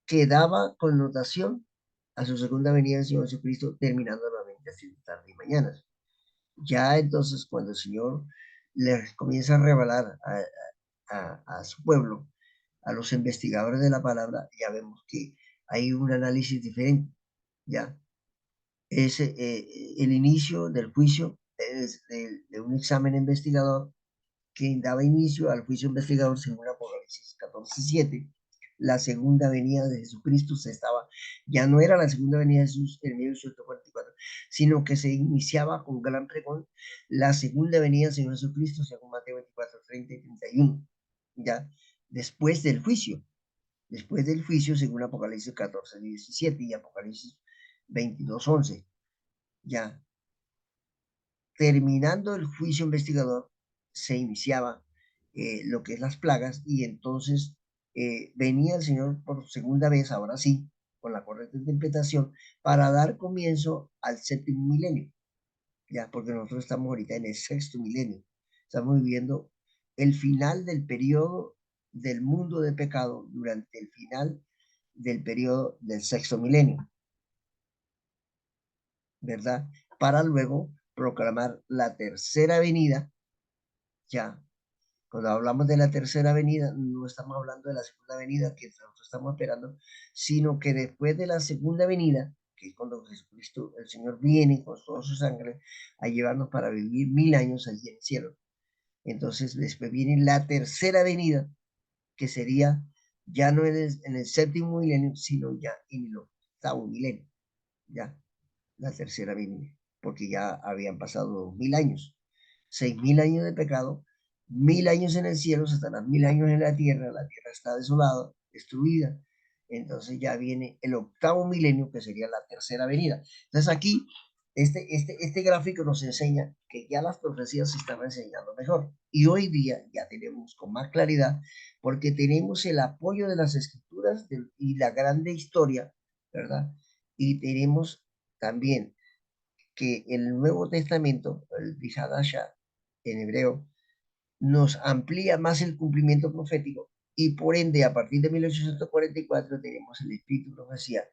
S1: que daba connotación a su segunda venida del Señor Jesucristo, terminando nuevamente así tarde y mañana. Ya entonces, cuando el Señor le comienza a revelar a su pueblo, a los investigadores de la palabra, ya vemos que hay un análisis diferente. Ya es el inicio del juicio es de un examen investigador que daba inicio al juicio investigador según Apocalipsis 14:7. La segunda venida de Jesucristo ya no era la segunda venida de Jesús en 1844, sino que se iniciaba con gran pregón la segunda venida del Señor Jesucristo según Mateo 24:30 y 31, ya después del juicio según Apocalipsis 14:17 y Apocalipsis 22:11, ya terminando el juicio investigador, se iniciaba lo que es las plagas y entonces venía el Señor por segunda vez, ahora sí, con la correcta interpretación para dar comienzo al séptimo milenio, ya, porque nosotros estamos ahorita en el sexto milenio. Estamos viviendo el final del periodo del mundo de pecado durante el final del periodo del sexto milenio, ¿verdad? Para luego proclamar la tercera venida, ya. Cuando hablamos de la tercera venida, no estamos hablando de la segunda venida que nosotros estamos esperando, sino que después de la segunda venida, que es cuando Jesucristo, el Señor, viene con toda su sangre a llevarnos para vivir 1000 años allí en el cielo. Entonces, después viene la tercera venida, que sería ya no en el séptimo milenio, sino ya en el octavo milenio, ya, la tercera venida, porque ya habían pasado 2000 años. 6000 años de pecado, 1000 años en el cielo, Satanás 1000 años en la tierra está desolada, destruida. Entonces ya viene el octavo milenio, que sería la tercera venida. Entonces aquí, este gráfico nos enseña que ya las profecías se estaban enseñando mejor. Y hoy día ya tenemos con más claridad, porque tenemos el apoyo de las escrituras y la grande historia, ¿verdad? Y tenemos también que el Nuevo Testamento, el Bihadasha en hebreo, nos amplía más el cumplimiento profético y por ende a partir de 1844 tenemos el Espíritu de Profecía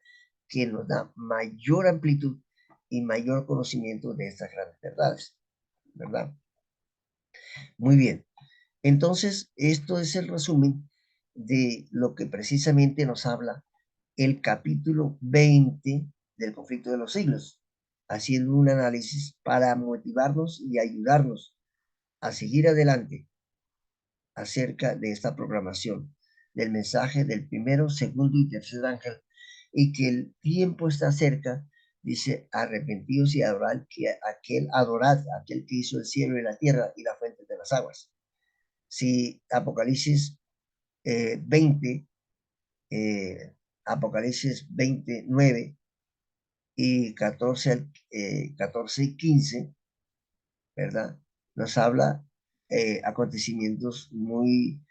S1: que nos da mayor amplitud y mayor conocimiento de estas grandes verdades, ¿verdad? Muy bien, entonces esto es el resumen de lo que precisamente nos habla el capítulo 20 del conflicto de los siglos, haciendo un análisis para motivarnos y ayudarnos a seguir adelante acerca de esta programación, del mensaje del primero, segundo y tercer ángel, y que el tiempo está cerca, dice, arrepentidos y adorad aquel que hizo el cielo y la tierra y la fuente de las aguas. Si Apocalipsis 20, Apocalipsis 29 y 14 y 15, ¿verdad? Nos habla acontecimientos muy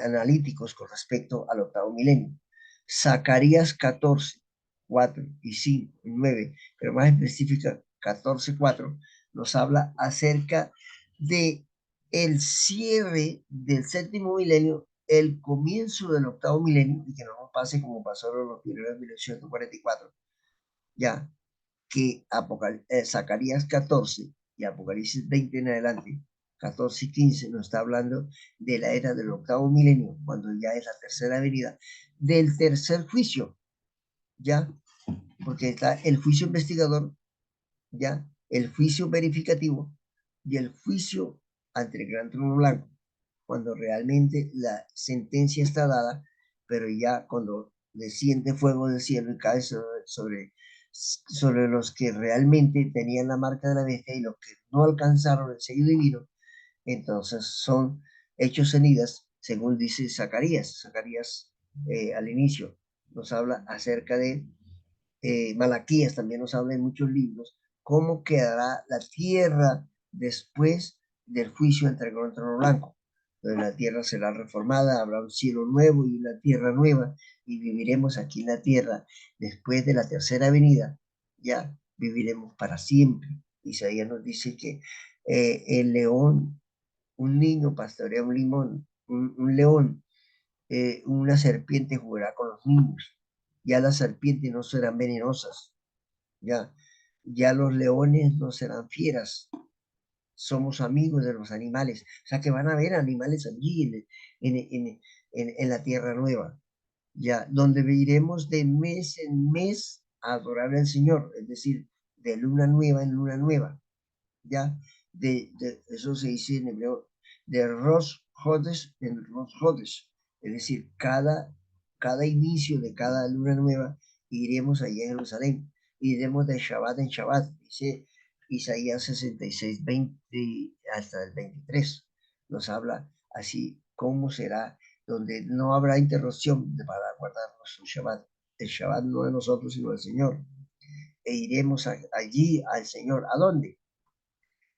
S1: analíticos con respecto al octavo milenio. Zacarías 14, 4 y 5, 9, pero más específica 14, 4, nos habla acerca de el cierre del séptimo milenio, el comienzo del octavo milenio, y que no nos pase como pasó en los primeros 1844, ya que Zacarías 14 y Apocalipsis 20 en adelante, 14 y 15, nos está hablando de la era del octavo milenio, cuando ya es la tercera venida, del tercer juicio, ya, porque está el juicio investigador, ya, el juicio verificativo y el juicio ante el gran trono blanco, cuando realmente la sentencia está dada, pero ya cuando desciende fuego del cielo y cae sobre los que realmente tenían la marca de la bestia y los que no alcanzaron el sello divino, entonces son hechos cenizas, según dice Zacarías. Zacarías al inicio nos habla acerca de Malaquías, también nos habla en muchos libros, cómo quedará la tierra después del juicio entre el gran trono blanco. Entonces la tierra será reformada, habrá un cielo nuevo y una tierra nueva, y viviremos aquí en la tierra después de la tercera venida, ya viviremos para siempre. Isaías nos dice que el león, un niño pastorea un león, una serpiente jugará con los niños. Ya las serpientes no serán venenosas, ya los leones no serán fieras. Somos amigos de los animales. O sea que van a haber animales allí en la tierra nueva, ya, donde iremos de mes en mes a adorar al Señor, es decir, de luna nueva en luna nueva, ya, eso se dice en hebreo, de Rosh Hodesh en Rosh Hodesh, es decir, cada inicio de cada luna nueva iremos allá a Jerusalén, iremos de Shabbat en Shabbat, dice Isaías 66, 20 hasta el 23, nos habla así cómo será, donde no habrá interrupción para guardar nuestro Shabbat, el Shabbat no de nosotros sino del Señor, e iremos allí al Señor. ¿A dónde?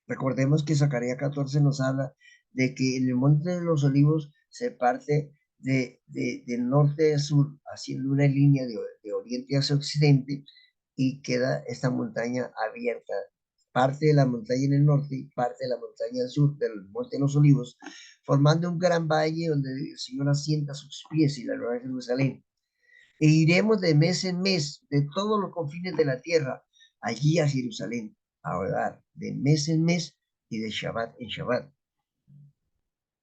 S1: Recordemos que Zacarías 14 nos habla de que en el monte de los olivos se parte de norte a sur, haciendo una línea de oriente hacia occidente, y queda esta montaña abierta, parte de la montaña en el norte y parte de la montaña al sur del Monte de los Olivos, formando un gran valle donde el Señor asienta sus pies y la Nueva Jerusalén. E iremos de mes en mes, de todos los confines de la tierra, allí a Jerusalén, a orar, de mes en mes y de Shabbat en Shabbat.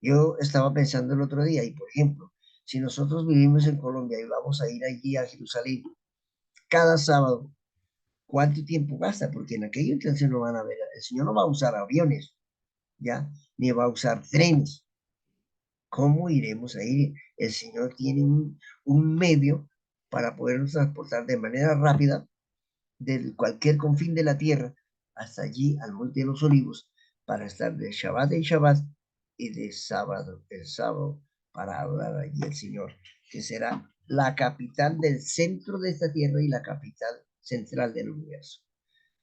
S1: Yo estaba pensando el otro día, y por ejemplo, si nosotros vivimos en Colombia y vamos a ir allí a Jerusalén cada sábado, ¿cuánto tiempo gasta? Porque en aquella intención no van a ver, el Señor no va a usar aviones, ¿ya? Ni va a usar trenes. ¿Cómo iremos a ir? El Señor tiene un medio para podernos transportar de manera rápida de cualquier confín de la tierra hasta allí al Monte de los Olivos, para estar de Shabbat en Shabbat y de sábado en sábado para adorar allí al Señor, que será la capital del centro de esta tierra y la capital central del universo.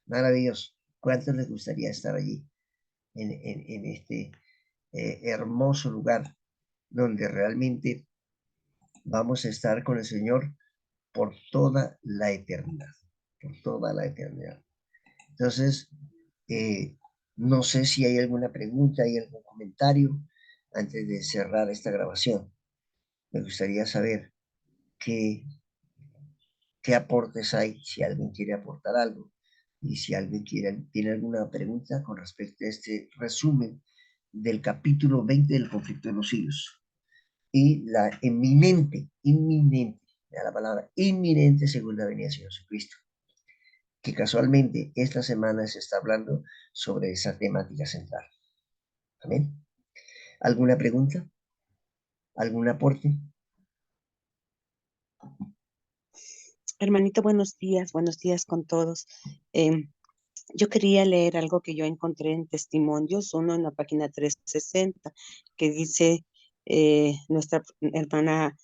S1: Maravilloso. ¿Cuántos les gustaría estar allí en este hermoso lugar donde realmente vamos a estar con el Señor por toda la eternidad? Por toda la eternidad. Entonces, no sé si hay alguna pregunta, hay algún comentario antes de cerrar esta grabación. Me gustaría saber qué aportes hay, si alguien quiere aportar algo, y si alguien tiene alguna pregunta con respecto a este resumen del capítulo 20 del conflicto de los siglos y la inminente, la palabra inminente segunda venida de Jesucristo, que casualmente esta semana se está hablando sobre esa temática central. Amén. ¿Alguna pregunta? ¿Algún aporte?
S2: Hermanito, buenos días con todos. Yo quería leer algo que yo encontré en Testimonios, uno en la página 360, que dice, nuestra hermana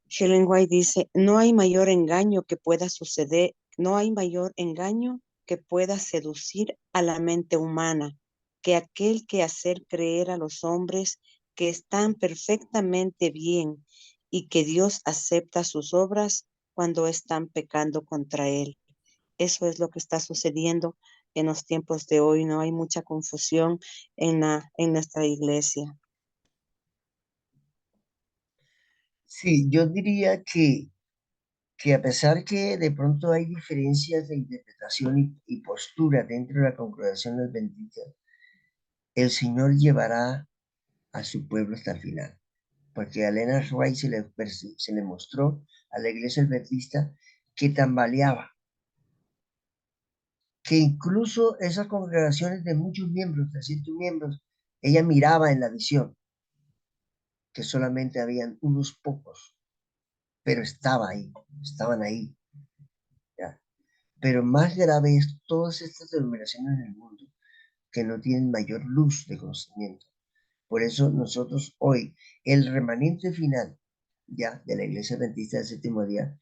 S2: Helen White dice, no hay mayor engaño que pueda suceder, no hay mayor engaño que pueda seducir a la mente humana que aquel que hacer creer a los hombres que están perfectamente bien y que Dios acepta sus obras cuando están pecando contra Él. Eso es lo que está sucediendo en los tiempos de hoy. No hay mucha confusión en nuestra iglesia.
S1: Sí, yo diría que a pesar que de pronto hay diferencias de interpretación y postura dentro de la congregación adventista, el Señor llevará a su pueblo hasta el final. Porque a Leonard Wright se le mostró a la iglesia adventista que tambaleaba, que incluso esas congregaciones de muchos miembros, 300 miembros, ella miraba en la visión que solamente habían unos pocos, pero estaban ahí. ¿Ya? Pero más grave es todas estas denominaciones en el mundo que no tienen mayor luz de conocimiento. Por eso nosotros hoy, el remanente final ya de la Iglesia Adventista del Séptimo Día,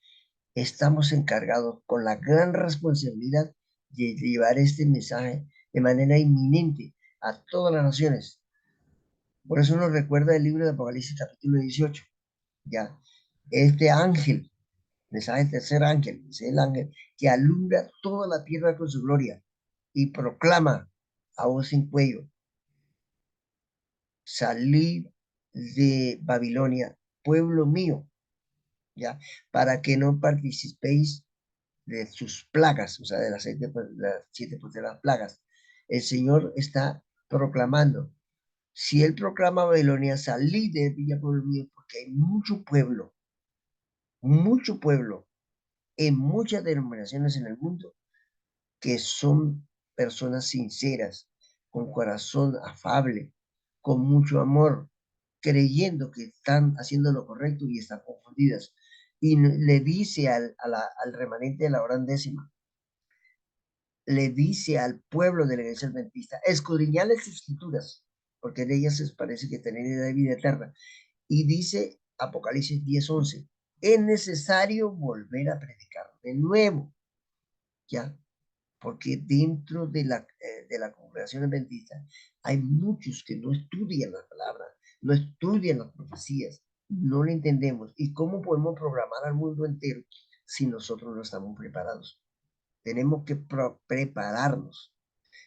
S1: estamos encargados con la gran responsabilidad de llevar este mensaje de manera inminente a todas las naciones. Por eso nos recuerda el libro de Apocalipsis capítulo 18, ya, este ángel, mensaje tercer ángel, es el ángel que alumbra toda la tierra con su gloria y proclama a voz sin cuello: salid de Babilonia, pueblo mío, ya, para que no participéis de sus plagas, o sea, de las 7 las plagas. El Señor está proclamando. Si Él proclama Babilonia, salid de Villa Pueblo mío, porque hay mucho pueblo en muchas denominaciones en el mundo que son personas sinceras, con corazón afable, con mucho amor, creyendo que están haciendo lo correcto y están confundidas. Y le dice al remanente de la hora undécima, le dice al pueblo de la iglesia adventista: escudriñad las escrituras, porque de ellas les parece que tenéis vida eterna. Y dice Apocalipsis 10:11, es necesario volver a predicar de nuevo, ¿ya? Porque dentro de la congregación adventista hay muchos que no estudian la palabra, no estudian las profecías, no lo entendemos. ¿Y cómo podemos programar al mundo entero si nosotros no estamos preparados? Tenemos que prepararnos,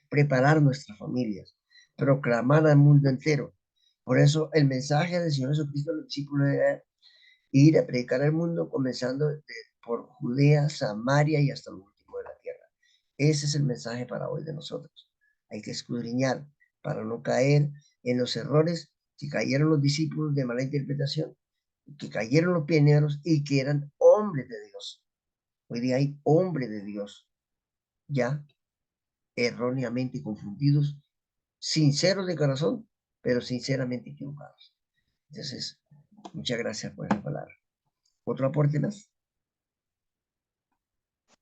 S1: preparar nuestras familias, proclamar al mundo entero. Por eso el mensaje del Señor Jesucristo a los discípulos era ir a predicar al mundo, comenzando por Judea, Samaria y hasta lo último de la tierra. Ese es el mensaje para hoy de nosotros. Hay que escudriñar para no caer en los errores que cayeron los discípulos de mala interpretación, que cayeron los pioneros y que eran hombres de Dios. Hoy día hay hombres de Dios ya erróneamente confundidos, sinceros de corazón, pero sinceramente equivocados. Entonces, muchas gracias por esa palabra. ¿Otro aporte más?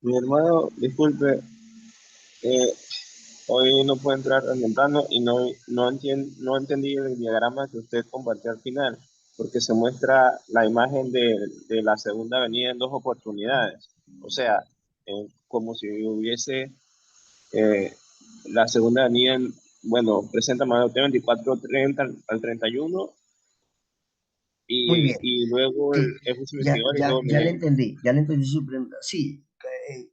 S3: Mi hermano, disculpe, hoy no puedo entrar tan temprano y no entendí el diagrama que usted compartió al final, porque se muestra la imagen de la segunda venida en dos oportunidades. O sea, como si hubiese la segunda venida, bueno, presenta Mateo 24, 30 al 31
S1: Muy bien.
S3: y luego
S1: Sí,
S3: el juicio investigador y todo milenio.
S1: ya le entendí su pregunta. Sí,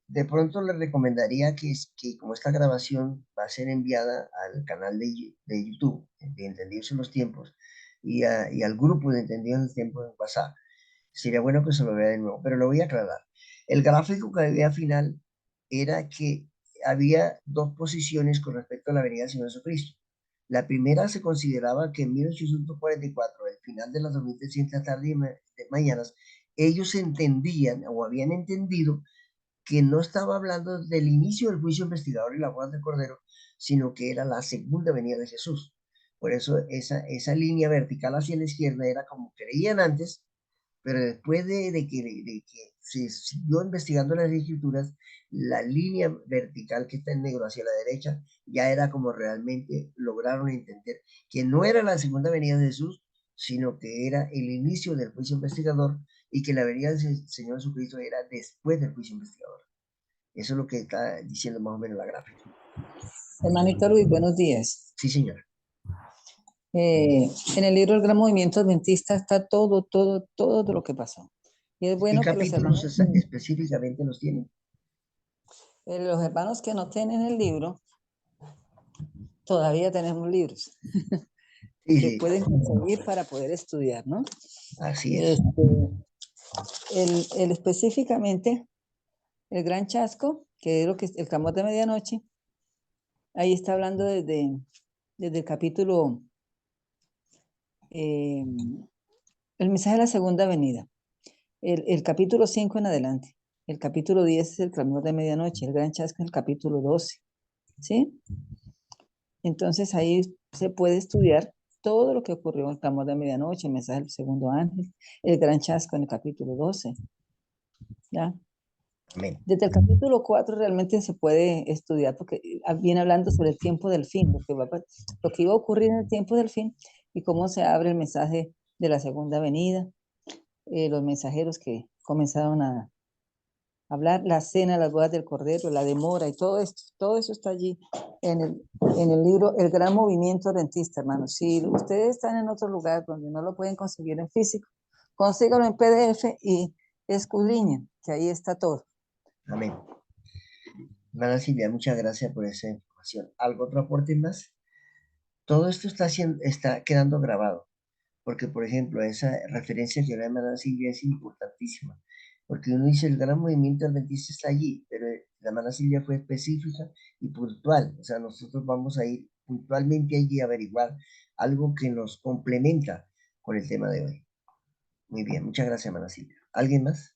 S1: de pronto le recomendaría que como esta grabación va a ser enviada al canal de YouTube, de Entendidos en los Tiempos, y al grupo de Entendidos en los Tiempos en WhatsApp, sería bueno que se lo vea de nuevo, pero lo voy a aclarar. El gráfico que había al final era que había dos posiciones con respecto a la venida del Señor Jesucristo. La primera se consideraba que en 1844, el final de las 2300 tardes y mañanas, ellos entendían o habían entendido que no estaba hablando del inicio del juicio investigador y la boda del Cordero, sino que era la segunda venida de Jesús. Por eso esa línea vertical hacia la izquierda era como creían antes, pero después de que se siguió investigando las escrituras, la línea vertical que está en negro hacia la derecha ya era como realmente lograron entender que no era la segunda venida de Jesús, sino que era el inicio del juicio investigador y que la venida del Señor Jesucristo era después del juicio investigador. Eso es lo que está diciendo más o menos la gráfica.
S4: Hermanito Luis, buenos días.
S1: Sí, señor.
S4: En el libro El Gran Movimiento Adventista está todo de lo que pasó. Y es
S1: ¿Qué
S4: bueno que
S1: capítulos específicamente los tienen?
S4: los hermanos que no tienen el libro, todavía tenemos libros
S1: Sí,
S4: que
S1: sí,
S4: pueden conseguir para poder estudiar, ¿no?
S1: así es.
S4: Específicamente, el Gran Chasco, que es lo que el clamor de medianoche, ahí está hablando desde el capítulo, el mensaje de la segunda venida. El capítulo 5 en adelante. El capítulo 10 es el clamor de medianoche. El gran chasco es el capítulo 12. ¿Sí? Entonces ahí se puede estudiar todo lo que ocurrió en el clamor de medianoche, el mensaje del segundo ángel, el gran chasco en el capítulo 12. ¿Ya?
S1: Amén.
S4: Desde el capítulo 4 realmente se puede estudiar porque viene hablando sobre el tiempo del fin, lo que iba a ocurrir en el tiempo del fin y cómo se abre el mensaje de la segunda venida, los mensajeros que comenzaron a hablar, la cena, las bodas del Cordero, la demora y todo esto, todo eso está allí en el libro El Gran Movimiento Adventista, hermanos. Si ustedes están en otro lugar donde no lo pueden conseguir en físico, consíganlo en PDF y escudriñen, que ahí está todo.
S1: Amén. Hermana Silvia, muchas gracias por esa información. ¿Algo otro aporte más? Todo esto está quedando grabado, porque, por ejemplo, esa referencia que da hermana Silvia es importantísima, porque uno dice el gran movimiento adventista está allí, pero la hermana Silvia fue específica y puntual, o sea, nosotros vamos a ir puntualmente allí a averiguar algo que nos complementa con el tema de hoy. Muy bien, muchas gracias, hermana Silvia. ¿Alguien más?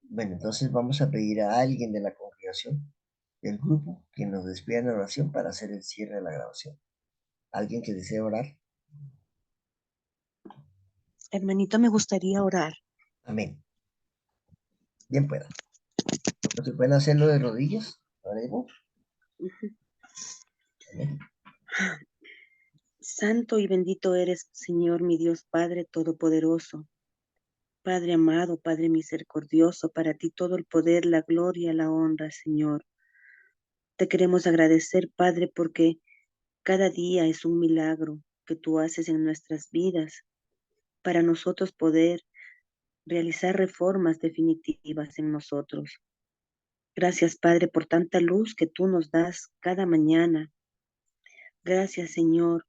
S1: Bueno, entonces vamos a pedir a alguien de la congregación, del grupo, que nos despida en oración para hacer el cierre de la grabación. ¿Alguien que desee orar?
S2: Hermanito, me gustaría orar.
S1: Amén. Bien pueda. ¿No se pueden hacerlo de rodillas? ¿Oremos? Amén.
S2: Santo y bendito eres, Señor, mi Dios Padre Todopoderoso. Padre amado, Padre misericordioso, para ti todo el poder, la gloria, la honra, Señor. Te queremos agradecer, Padre, porque Cada día es un milagro que tú haces en nuestras vidas para nosotros poder realizar reformas definitivas en nosotros. Gracias, Padre, por tanta luz que tú nos das cada mañana. Gracias, Señor,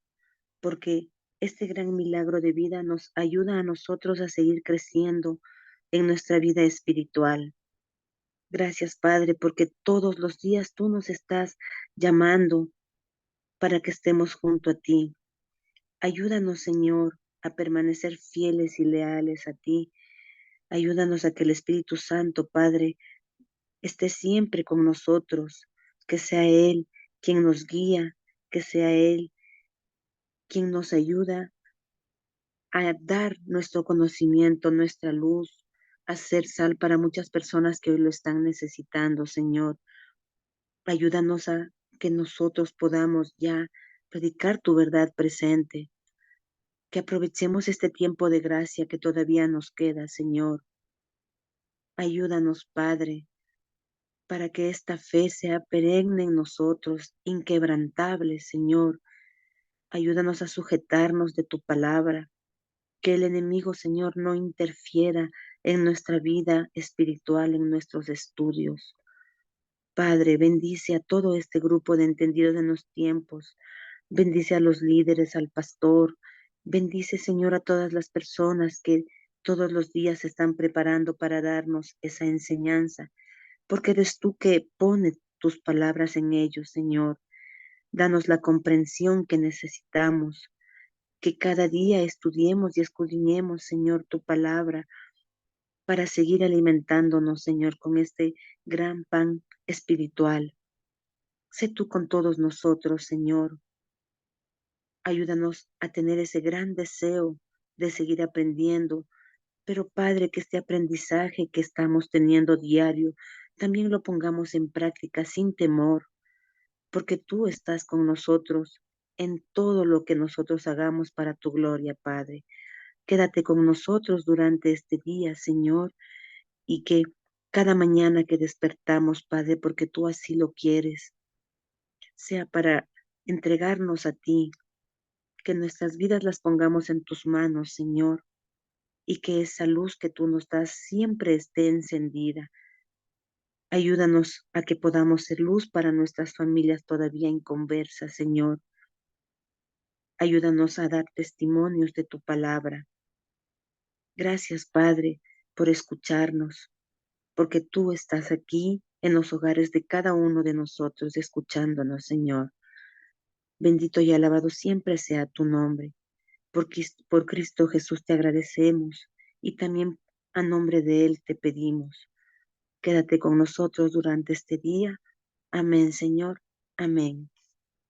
S2: porque este gran milagro de vida nos ayuda a nosotros a seguir creciendo en nuestra vida espiritual. Gracias, Padre, porque todos los días tú nos estás llamando para que estemos junto a ti. Ayúdanos, Señor, a permanecer fieles y leales a ti. Ayúdanos a que el Espíritu Santo, Padre, esté siempre con nosotros, que sea Él quien nos guía, que sea Él quien nos ayuda a dar nuestro conocimiento, nuestra luz, a ser sal para muchas personas que hoy lo están necesitando, Señor. Ayúdanos a que nosotros podamos ya predicar tu verdad presente, que aprovechemos este tiempo de gracia que todavía nos queda, Señor. Ayúdanos, Padre, para que esta fe sea perenne en nosotros, inquebrantable, Señor. Ayúdanos a sujetarnos de tu palabra, que el enemigo, Señor, no interfiera en nuestra vida espiritual, en nuestros estudios. Padre, bendice a todo este grupo de entendidos de los tiempos. Bendice a los líderes, al pastor. Bendice, Señor, a todas las personas que todos los días se están preparando para darnos esa enseñanza, porque eres tú que pones tus palabras en ellos, Señor. Danos la comprensión que necesitamos, que cada día estudiemos y escudriñemos, Señor, tu palabra, para seguir alimentándonos, Señor, con este gran pan espiritual. Sé tú con todos nosotros, Señor. Ayúdanos a tener ese gran deseo de seguir aprendiendo, pero Padre, que este aprendizaje que estamos teniendo diario, también lo pongamos en práctica sin temor, porque tú estás con nosotros en todo lo que nosotros hagamos para tu gloria, Padre. Quédate con nosotros durante este día, Señor, y que cada mañana que despertamos, Padre, porque tú así lo quieres, sea para entregarnos a ti, que nuestras vidas las pongamos en tus manos, Señor, y que esa luz que tú nos das siempre esté encendida. Ayúdanos a que podamos ser luz para nuestras familias todavía inconversas, Señor. Ayúdanos a dar testimonios de tu palabra. Gracias, Padre, por escucharnos, porque tú estás aquí en los hogares de cada uno de nosotros, escuchándonos, Señor. Bendito y alabado siempre sea tu nombre. Por Cristo Jesús te agradecemos y también a nombre de Él te pedimos. Quédate con nosotros durante este día. Amén, Señor. Amén.